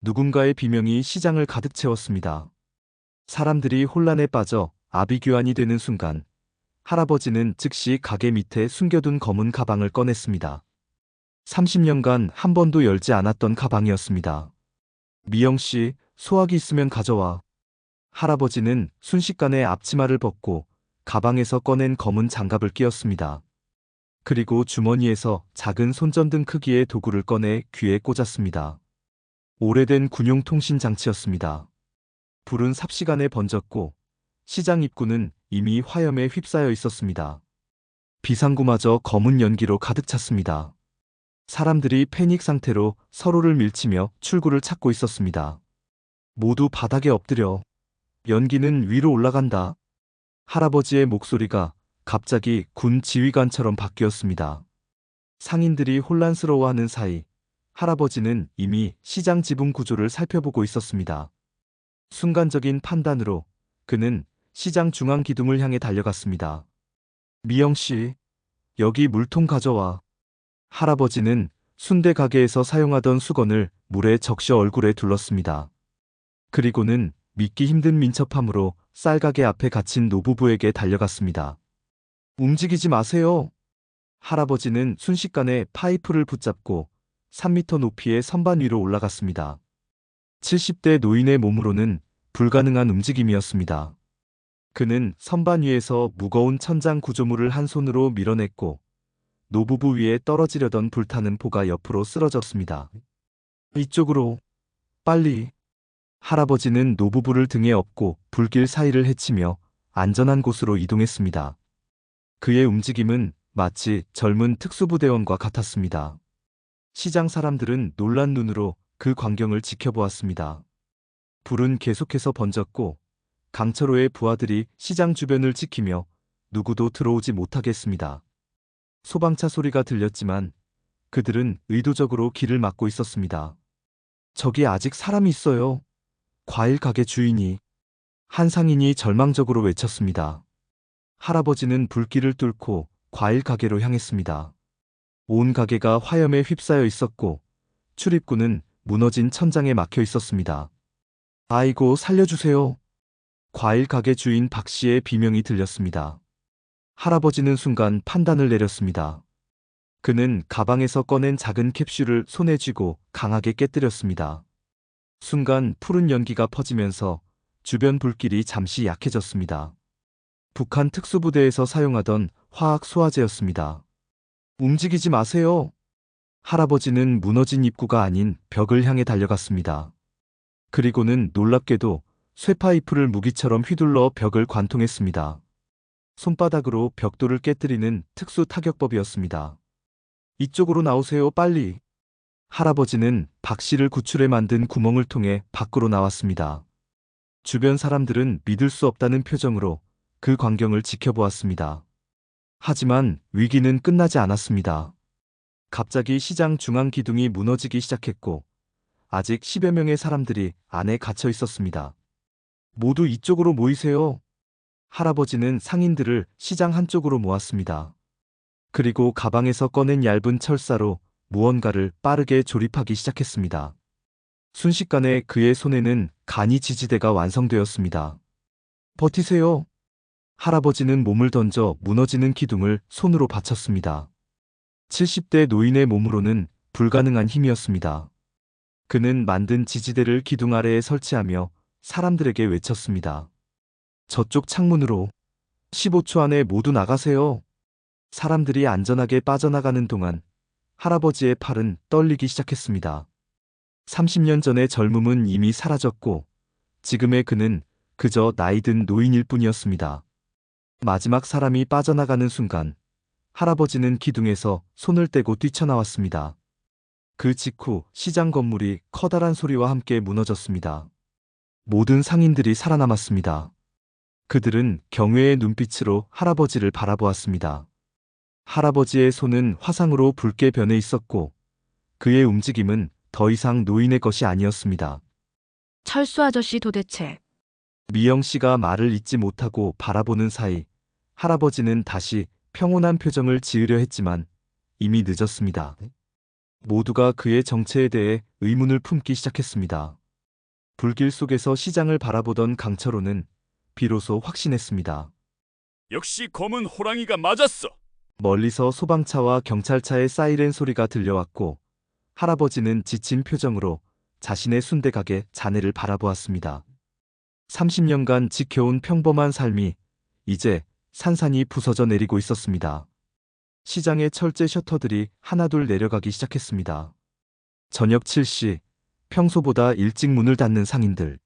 누군가의 비명이 시장을 가득 채웠습니다. 사람들이 혼란에 빠져 아비규환이 되는 순간 할아버지는 즉시 가게 밑에 숨겨둔 검은 가방을 꺼냈습니다. 30년간 한 번도 열지 않았던 가방이었습니다. 미영 씨, 소화기 있으면 가져와. 할아버지는 순식간에 앞치마를 벗고 가방에서 꺼낸 검은 장갑을 끼웠습니다. 그리고 주머니에서 작은 손전등 크기의 도구를 꺼내 귀에 꽂았습니다. 오래된 군용 통신 장치였습니다. 불은 삽시간에 번졌고 시장 입구는 이미 화염에 휩싸여 있었습니다. 비상구마저 검은 연기로 가득 찼습니다. 사람들이 패닉 상태로 서로를 밀치며 출구를 찾고 있었습니다. 모두 바닥에 엎드려. 연기는 위로 올라간다. 할아버지의 목소리가 갑자기 군 지휘관처럼 바뀌었습니다. 상인들이 혼란스러워하는 사이 할아버지는 이미 시장 지붕 구조를 살펴보고 있었습니다. 순간적인 판단으로 그는 시장 중앙 기둥을 향해 달려갔습니다. 미영 씨, 여기 물통 가져와. 할아버지는 순대 가게에서 사용하던 수건을 물에 적셔 얼굴에 둘렀습니다. 그리고는 믿기 힘든 민첩함으로 쌀가게 앞에 갇힌 노부부에게 달려갔습니다. 움직이지 마세요. 할아버지는 순식간에 파이프를 붙잡고 3m 높이의 선반 위로 올라갔습니다. 70대 노인의 몸으로는 불가능한 움직임이었습니다. 그는 선반 위에서 무거운 천장 구조물을 한 손으로 밀어냈고 노부부 위에 떨어지려던 불타는 포가 옆으로 쓰러졌습니다. 이쪽으로, 빨리. 할아버지는 노부부를 등에 업고 불길 사이를 헤치며 안전한 곳으로 이동했습니다. 그의 움직임은 마치 젊은 특수부대원과 같았습니다. 시장 사람들은 놀란 눈으로 그 광경을 지켜보았습니다. 불은 계속해서 번졌고 강철호의 부하들이 시장 주변을 지키며 누구도 들어오지 못하게 했습니다. 소방차 소리가 들렸지만 그들은 의도적으로 길을 막고 있었습니다. 저기 아직 사람이 있어요. 과일 가게 주인이. 한 상인이 절망적으로 외쳤습니다. 할아버지는 불길을 뚫고 과일 가게로 향했습니다. 온 가게가 화염에 휩싸여 있었고 출입구는 무너진 천장에 막혀 있었습니다. 아이고, 살려주세요. 과일 가게 주인 박 씨의 비명이 들렸습니다. 할아버지는 순간 판단을 내렸습니다. 그는 가방에서 꺼낸 작은 캡슐을 손에 쥐고 강하게 깨뜨렸습니다. 순간 푸른 연기가 퍼지면서 주변 불길이 잠시 약해졌습니다. 북한 특수부대에서 사용하던 화학 소화제였습니다. 움직이지 마세요. 할아버지는 무너진 입구가 아닌 벽을 향해 달려갔습니다. 그리고는 놀랍게도 쇠파이프를 무기처럼 휘둘러 벽을 관통했습니다. 손바닥으로 벽돌을 깨뜨리는 특수 타격법이었습니다. 이쪽으로 나오세요, 빨리. 할아버지는 박 씨를 구출해 만든 구멍을 통해 밖으로 나왔습니다. 주변 사람들은 믿을 수 없다는 표정으로 그 광경을 지켜보았습니다. 하지만 위기는 끝나지 않았습니다. 갑자기 시장 중앙 기둥이 무너지기 시작했고 아직 10여 명의 사람들이 안에 갇혀 있었습니다. 모두 이쪽으로 모이세요. 할아버지는 상인들을 시장 한쪽으로 모았습니다. 그리고 가방에서 꺼낸 얇은 철사로 무언가를 빠르게 조립하기 시작했습니다. 순식간에 그의 손에는 간이 지지대가 완성되었습니다. 버티세요. 할아버지는 몸을 던져 무너지는 기둥을 손으로 받쳤습니다. 70대 노인의 몸으로는 불가능한 힘이었습니다. 그는 만든 지지대를 기둥 아래에 설치하며 사람들에게 외쳤습니다. 저쪽 창문으로. 15초 안에 모두 나가세요. 사람들이 안전하게 빠져나가는 동안 할아버지의 팔은 떨리기 시작했습니다. 30년 전의 젊음은 이미 사라졌고 지금의 그는 그저 나이든 노인일 뿐이었습니다. 마지막 사람이 빠져나가는 순간 할아버지는 기둥에서 손을 떼고 뛰쳐나왔습니다. 그 직후 시장 건물이 커다란 소리와 함께 무너졌습니다. 모든 상인들이 살아남았습니다. 그들은 경외의 눈빛으로 할아버지를 바라보았습니다. 할아버지의 손은 화상으로 붉게 변해 있었고 그의 움직임은 더 이상 노인의 것이 아니었습니다. 철수 아저씨 도대체. 미영 씨가 말을 잇지 못하고 바라보는 사이 할아버지는 다시 평온한 표정을 지으려 했지만 이미 늦었습니다. 모두가 그의 정체에 대해 의문을 품기 시작했습니다. 불길 속에서 시장을 바라보던 강철호는 비로소 확신했습니다. 역시 검은 호랑이가 맞았어. 멀리서 소방차와 경찰차의 사이렌 소리가 들려왔고 할아버지는 지친 표정으로 자신의 순대 가게 자네를 바라보았습니다. 30년간 지켜온 평범한 삶이 이제 산산이 부서져 내리고 있었습니다. 시장의 철제 셔터들이 하나둘 내려가기 시작했습니다. 저녁 7시, 평소보다 일찍 문을 닫는 상인들.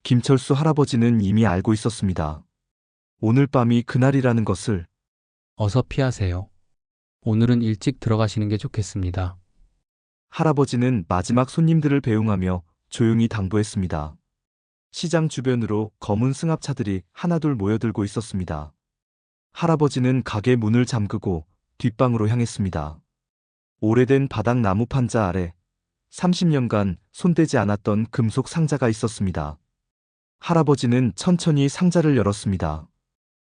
김철수 할아버지는 이미 알고 있었습니다. 오늘 밤이 그날이라는 것을. 어서 피하세요. 오늘은 일찍 들어가시는 게 좋겠습니다. 할아버지는 마지막 손님들을 배웅하며 조용히 당부했습니다. 시장 주변으로 검은 승합차들이 하나둘 모여들고 있었습니다. 할아버지는 가게 문을 잠그고 뒷방으로 향했습니다. 오래된 바닥 나무 판자 아래 30년간 손대지 않았던 금속 상자가 있었습니다. 할아버지는 천천히 상자를 열었습니다.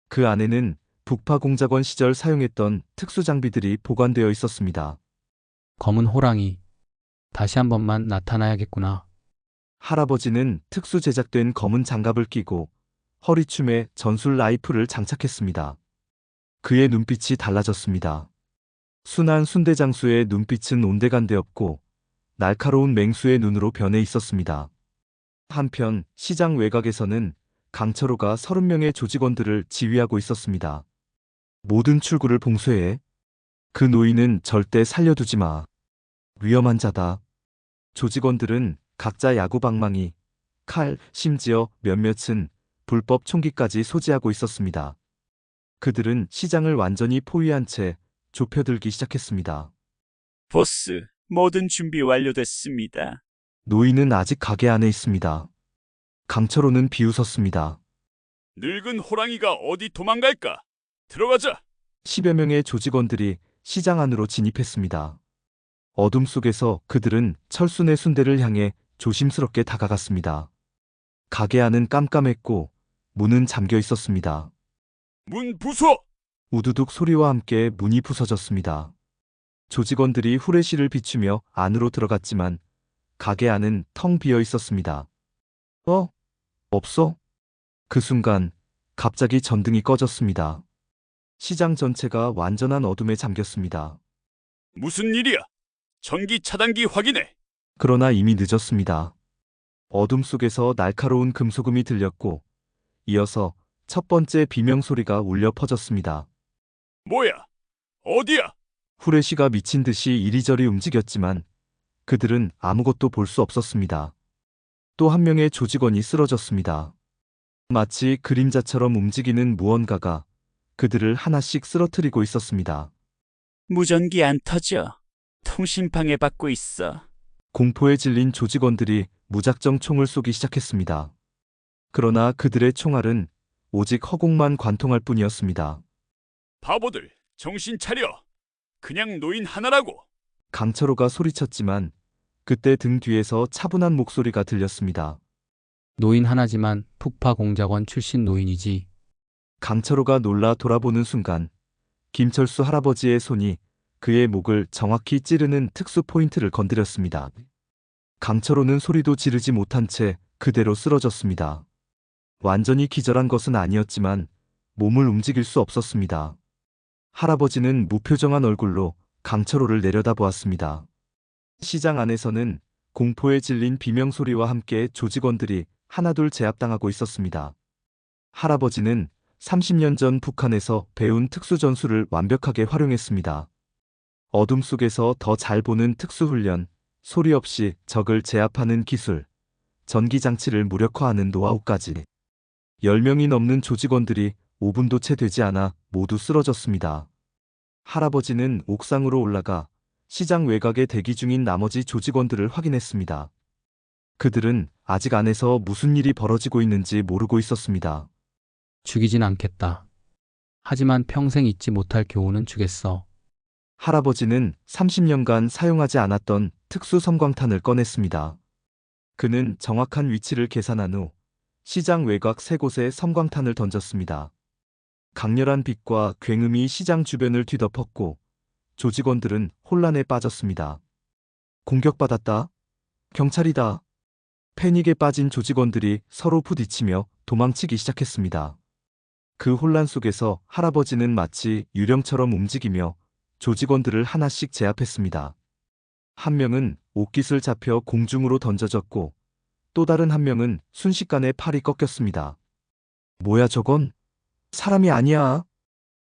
그 안에는 북파공작원 시절 사용했던 특수장비들이 보관되어 있었습니다. 검은 호랑이. 다시 한 번만 나타나야겠구나. 할아버지는 특수 제작된 검은 장갑을 끼고 허리춤에 전술 라이플을 장착했습니다. 그의 눈빛이 달라졌습니다. 순한 순대장수의 눈빛은 온데간데없고 날카로운 맹수의 눈으로 변해 있었습니다. 한편 시장 외곽에서는 강철호가 30명의 조직원들을 지휘하고 있었습니다. 모든 출구를 봉쇄해. 그 노인은 절대 살려두지 마. 위험한 자다. 조직원들은 각자 야구방망이, 칼, 심지어 몇몇은 불법 총기까지 소지하고 있었습니다. 그들은 시장을 완전히 포위한 채 좁혀들기 시작했습니다. 보스, 모든 준비 완료됐습니다. 노인은 아직 가게 안에 있습니다. 강철호는 비웃었습니다. 늙은 호랑이가 어디 도망갈까? 들어가자. 10여 명의 조직원들이 시장 안으로 진입했습니다. 어둠 속에서 그들은 철순의 순대를 향해 조심스럽게 다가갔습니다. 가게 안은 깜깜했고 문은 잠겨 있었습니다. 문 부숴! 우두둑 소리와 함께 문이 부서졌습니다. 조직원들이 후레쉬를 비추며 안으로 들어갔지만 가게 안은 텅 비어 있었습니다. 없어? 그 순간 갑자기 전등이 꺼졌습니다. 시장 전체가 완전한 어둠에 잠겼습니다. 무슨 일이야? 전기 차단기 확인해. 그러나 이미 늦었습니다. 어둠 속에서 날카로운 금소금이 들렸고 이어서 첫 번째 비명 소리가 울려 퍼졌습니다. 뭐야? 어디야? 후레쉬가 미친 듯이 이리저리 움직였지만 그들은 아무것도 볼 수 없었습니다. 또 한 명의 조직원이 쓰러졌습니다. 마치 그림자처럼 움직이는 무언가가 그들을 하나씩 쓰러뜨리고 있었습니다. 무전기 안 터져. 통신 방해받고 있어. 공포에 질린 조직원들이 무작정 총을 쏘기 시작했습니다. 그러나 그들의 총알은 오직 허공만 관통할 뿐이었습니다. 바보들, 정신 차려. 그냥 노인 하나라고. 강철호가 소리쳤지만 그때 등 뒤에서 차분한 목소리가 들렸습니다. 노인 하나지만 푹파 공작원 출신 노인이지. 강철호가 놀라 돌아보는 순간 김철수 할아버지의 손이 그의 목을 정확히 찌르는 특수 포인트를 건드렸습니다. 강철호는 소리도 지르지 못한 채 그대로 쓰러졌습니다. 완전히 기절한 것은 아니었지만 몸을 움직일 수 없었습니다. 할아버지는 무표정한 얼굴로 강철호를 내려다보았습니다. 시장 안에서는 공포에 질린 비명소리와 함께 조직원들이 하나둘 제압당하고 있었습니다. 할아버지는 30년 전 북한에서 배운 특수전술을 완벽하게 활용했습니다. 어둠 속에서 더 잘 보는 특수훈련, 소리 없이 적을 제압하는 기술, 전기장치를 무력화하는 노하우까지. 10명이 넘는 조직원들이 5분도 채 되지 않아 모두 쓰러졌습니다. 할아버지는 옥상으로 올라가 시장 외곽에 대기 중인 나머지 조직원들을 확인했습니다. 그들은 아직 안에서 무슨 일이 벌어지고 있는지 모르고 있었습니다. 죽이진 않겠다. 하지만 평생 잊지 못할 교훈은 주겠어. 할아버지는 30년간 사용하지 않았던 특수 섬광탄을 꺼냈습니다. 그는 정확한 위치를 계산한 후 시장 외곽 3곳에 섬광탄을 던졌습니다. 강렬한 빛과 굉음이 시장 주변을 뒤덮었고 조직원들은 혼란에 빠졌습니다. 공격받았다. 경찰이다. 패닉에 빠진 조직원들이 서로 부딪히며 도망치기 시작했습니다. 그 혼란 속에서 할아버지는 마치 유령처럼 움직이며 조직원들을 하나씩 제압했습니다. 한 명은 옷깃을 잡혀 공중으로 던져졌고 또 다른 한 명은 순식간에 팔이 꺾였습니다. 뭐야 저건? 사람이 아니야.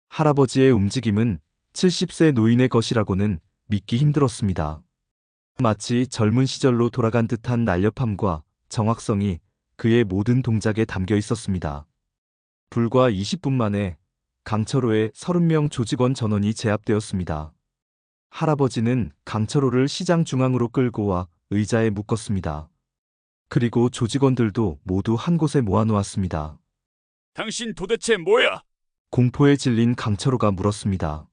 할아버지의 움직임은 70세 노인의 것이라고는 믿기 힘들었습니다. 마치 젊은 시절로 돌아간 듯한 날렵함과 정확성이 그의 모든 동작에 담겨 있었습니다. 불과 20분 만에 강철호의 30명 조직원 전원이 제압되었습니다. 할아버지는 강철호를 시장 중앙으로 끌고 와 의자에 묶었습니다. 그리고 조직원들도 모두 한 곳에 모아놓았습니다. 당신 도대체 뭐야? 공포에 질린 강철호가 물었습니다.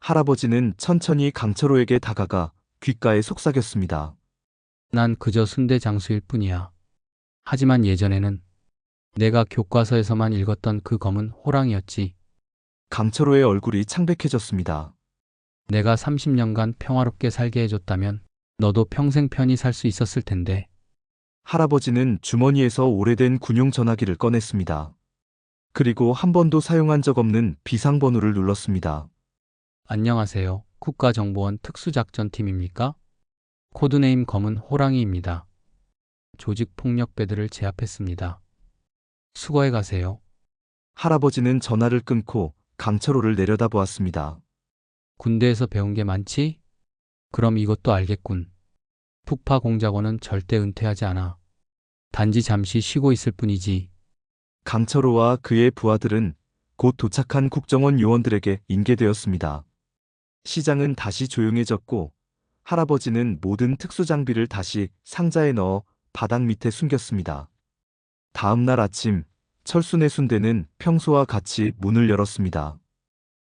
할아버지는 천천히 강철호에게 다가가 귓가에 속삭였습니다. 난 그저 순대 장수일 뿐이야. 하지만 예전에는 내가 교과서에서만 읽었던 그 검은 호랑이였지. 강철호의 얼굴이 창백해졌습니다. 내가 30년간 평화롭게 살게 해줬다면 너도 평생 편히 살 수 있었을 텐데. 할아버지는 주머니에서 오래된 군용 전화기를 꺼냈습니다. 그리고 한 번도 사용한 적 없는 비상번호를 눌렀습니다. 안녕하세요. 국가정보원 특수작전팀입니까? 코드네임 검은 호랑이입니다. 조직폭력배들을 제압했습니다. 수거해 가세요. 할아버지는 전화를 끊고 강철호를 내려다보았습니다. 군대에서 배운 게 많지? 그럼 이것도 알겠군. 푹파 공작원은 절대 은퇴하지 않아. 단지 잠시 쉬고 있을 뿐이지. 강철호와 그의 부하들은 곧 도착한 국정원 요원들에게 인계되었습니다. 시장은 다시 조용해졌고 할아버지는 모든 특수장비를 다시 상자에 넣어 바닥 밑에 숨겼습니다. 다음 날 아침 철순의 순대는 평소와 같이 문을 열었습니다.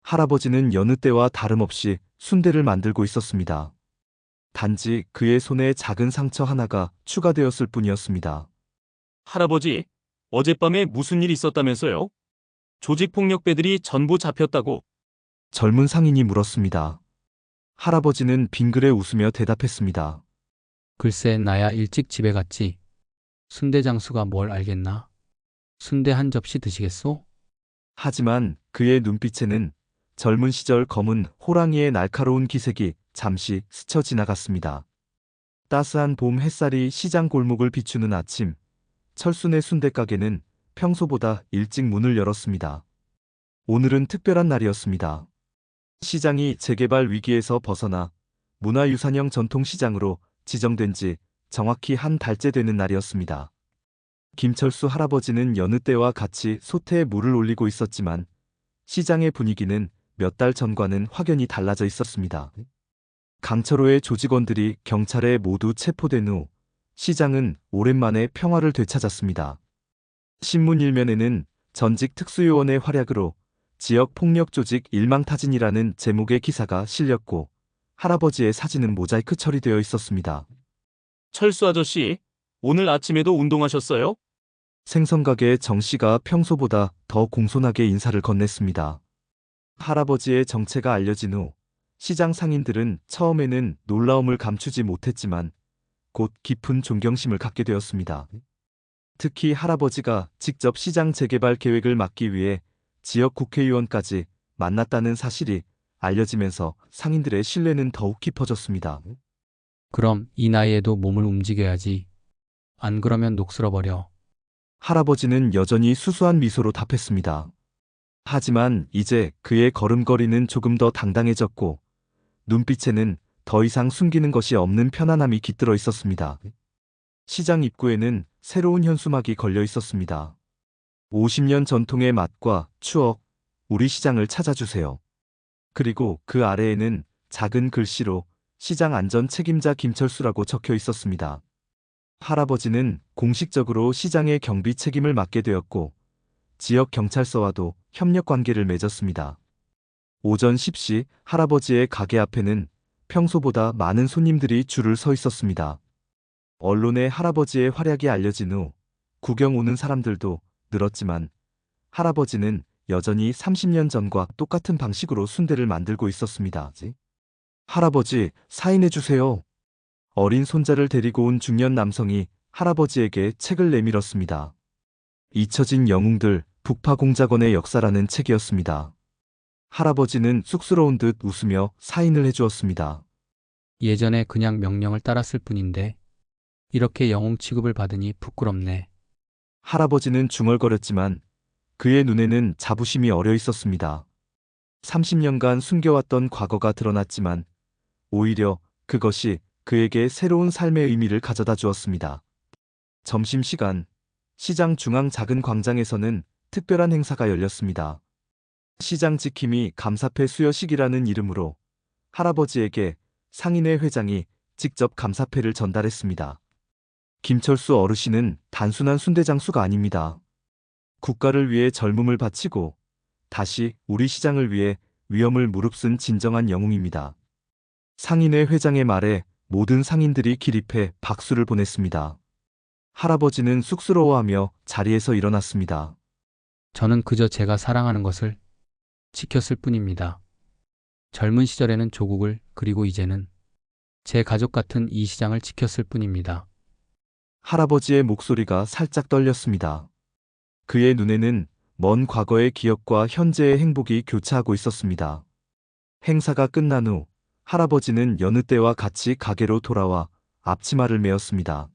할아버지는 여느 때와 다름없이 순대를 만들고 있었습니다. 단지 그의 손에 작은 상처 하나가 추가되었을 뿐이었습니다. 할아버지, 어젯밤에 무슨 일 있었다면서요? 조직폭력배들이 전부 잡혔다고. 젊은 상인이 물었습니다. 할아버지는 빙그레 웃으며 대답했습니다. 글쎄, 나야 일찍 집에 갔지. 순대 장수가 뭘 알겠나? 순대 한 접시 드시겠소? 하지만 그의 눈빛에는 젊은 시절 검은 호랑이의 날카로운 기색이 잠시 스쳐 지나갔습니다. 따스한 봄 햇살이 시장 골목을 비추는 아침, 철순의 순대가게는 평소보다 일찍 문을 열었습니다. 오늘은 특별한 날이었습니다. 시장이 재개발 위기에서 벗어나 문화유산형 전통시장으로 지정된 지 정확히 한 달째 되는 날이었습니다. 김철수 할아버지는 여느 때와 같이 솥에 물을 올리고 있었지만 시장의 분위기는 몇 달 전과는 확연히 달라져 있었습니다. 강철호의 조직원들이 경찰에 모두 체포된 후 시장은 오랜만에 평화를 되찾았습니다. 신문 일면에는 전직 특수요원의 활약으로 지역 폭력 조직 일망타진이라는 제목의 기사가 실렸고 할아버지의 사진은 모자이크 처리되어 있었습니다. 철수 아저씨, 오늘 아침에도 운동하셨어요? 생선가게 정 씨가 평소보다 더 공손하게 인사를 건넸습니다. 할아버지의 정체가 알려진 후 시장 상인들은 처음에는 놀라움을 감추지 못했지만 곧 깊은 존경심을 갖게 되었습니다. 특히 할아버지가 직접 시장 재개발 계획을 맡기 위해 지역 국회의원까지 만났다는 사실이 알려지면서 상인들의 신뢰는 더욱 깊어졌습니다. 그럼 이 나이에도 몸을 움직여야지. 안 그러면 녹슬어버려. 할아버지는 여전히 수수한 미소로 답했습니다. 하지만 이제 그의 걸음걸이는 조금 더 당당해졌고 눈빛에는 더 이상 숨기는 것이 없는 편안함이 깃들어 있었습니다. 시장 입구에는 새로운 현수막이 걸려 있었습니다. 50년 전통의 맛과 추억, 우리 시장을 찾아주세요. 그리고 그 아래에는 작은 글씨로 시장 안전 책임자 김철수라고 적혀 있었습니다. 할아버지는 공식적으로 시장의 경비 책임을 맡게 되었고 지역 경찰서와도 협력 관계를 맺었습니다. 오전 10시 할아버지의 가게 앞에는 평소보다 많은 손님들이 줄을 서 있었습니다. 언론에 할아버지의 활약이 알려진 후 구경 오는 사람들도 늘었지만 할아버지는 여전히 30년 전과 똑같은 방식으로 순대를 만들고 있었습니다. 할아버지, 사인해 주세요. 어린 손자를 데리고 온 중년 남성이 할아버지에게 책을 내밀었습니다. 잊혀진 영웅들, 북파공작원의 역사라는 책이었습니다. 할아버지는 쑥스러운 듯 웃으며 사인을 해주었습니다. 예전에 그냥 명령을 따랐을 뿐인데 이렇게 영웅 취급을 받으니 부끄럽네. 할아버지는 중얼거렸지만 그의 눈에는 자부심이 어려 있었습니다. 30년간 숨겨왔던 과거가 드러났지만 오히려 그것이 그에게 새로운 삶의 의미를 가져다 주었습니다. 점심시간, 시장 중앙 작은 광장에서는 특별한 행사가 열렸습니다. 시장 지킴이 감사패 수여식이라는 이름으로 할아버지에게 상인회 회장이 직접 감사패를 전달했습니다. 김철수 어르신은 단순한 순대장수가 아닙니다. 국가를 위해 젊음을 바치고 다시 우리 시장을 위해 위험을 무릅쓴 진정한 영웅입니다. 상인회 회장의 말에 모든 상인들이 기립해 박수를 보냈습니다. 할아버지는 쑥스러워하며 자리에서 일어났습니다. 저는 그저 제가 사랑하는 것을 지켰을 뿐입니다. 젊은 시절에는 조국을, 그리고 이제는 제 가족 같은 이 시장을 지켰을 뿐입니다. 할아버지의 목소리가 살짝 떨렸습니다. 그의 눈에는 먼 과거의 기억과 현재의 행복이 교차하고 있었습니다. 행사가 끝난 후 할아버지는 여느 때와 같이 가게로 돌아와 앞치마를 메었습니다.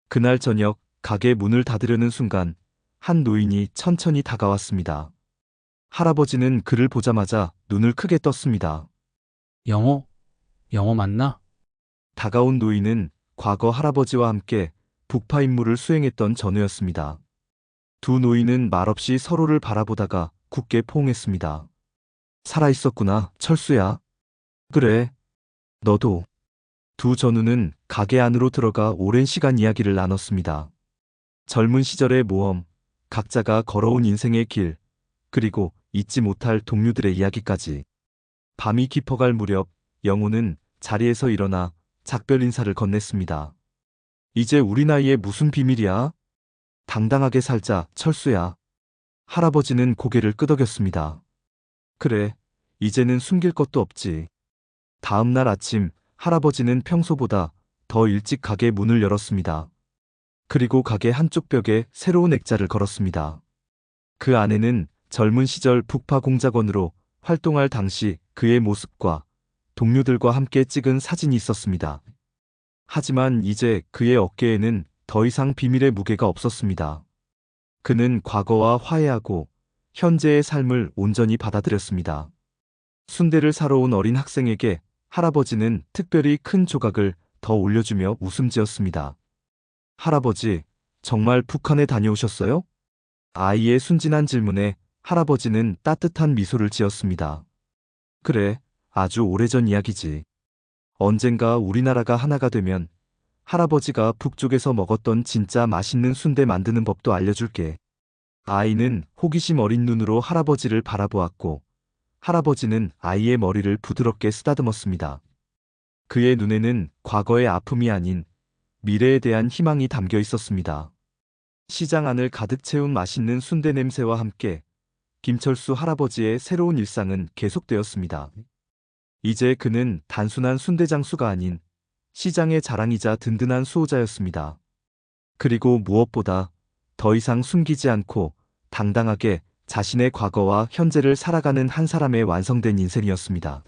그날 저녁 가게 문을 닫으려는 순간 한 노인이 천천히 다가왔습니다. 할아버지는 그를 보자마자 눈을 크게 떴습니다. 영호 맞나? 다가온 노인은 과거 할아버지와 함께 북파 임무를 수행했던 전우였습니다. 두 노인은 말없이 서로를 바라보다가 굳게 포옹했습니다. 살아있었구나, 철수야. 그래, 너도. 두 전우는 가게 안으로 들어가 오랜 시간 이야기를 나눴습니다. 젊은 시절의 모험, 각자가 걸어온 인생의 길, 그리고 잊지 못할 동료들의 이야기까지. 밤이 깊어갈 무렵 영호는 자리에서 일어나 작별 인사를 건넸습니다. 이제 우리 나이에 무슨 비밀이야? 당당하게 살자, 철수야. 할아버지는 고개를 끄덕였습니다. 그래, 이제는 숨길 것도 없지. 다음 날 아침, 할아버지는 평소보다 더 일찍 가게 문을 열었습니다. 그리고 가게 한쪽 벽에 새로운 액자를 걸었습니다. 그 안에는 젊은 시절 북파 공작원으로 활동할 당시 그의 모습과 동료들과 함께 찍은 사진이 있었습니다. 하지만 이제 그의 어깨에는 더 이상 비밀의 무게가 없었습니다. 그는 과거와 화해하고 현재의 삶을 온전히 받아들였습니다. 순대를 사러 온 어린 학생에게 할아버지는 특별히 큰 조각을 더 올려주며 웃음 지었습니다. 할아버지, 정말 북한에 다녀오셨어요? 아이의 순진한 질문에 할아버지는 따뜻한 미소를 지었습니다. 그래, 아주 오래전 이야기지. 언젠가 우리나라가 하나가 되면 할아버지가 북쪽에서 먹었던 진짜 맛있는 순대 만드는 법도 알려줄게. 아이는 호기심 어린 눈으로 할아버지를 바라보았고, 할아버지는 아이의 머리를 부드럽게 쓰다듬었습니다. 그의 눈에는 과거의 아픔이 아닌 미래에 대한 희망이 담겨 있었습니다. 시장 안을 가득 채운 맛있는 순대 냄새와 함께 김철수 할아버지의 새로운 일상은 계속되었습니다. 이제 그는 단순한 순대 장수가 아닌 시장의 자랑이자 든든한 수호자였습니다. 그리고 무엇보다 더 이상 숨기지 않고 당당하게 자신의 과거와 현재를 살아가는 한 사람의 완성된 인생이었습니다.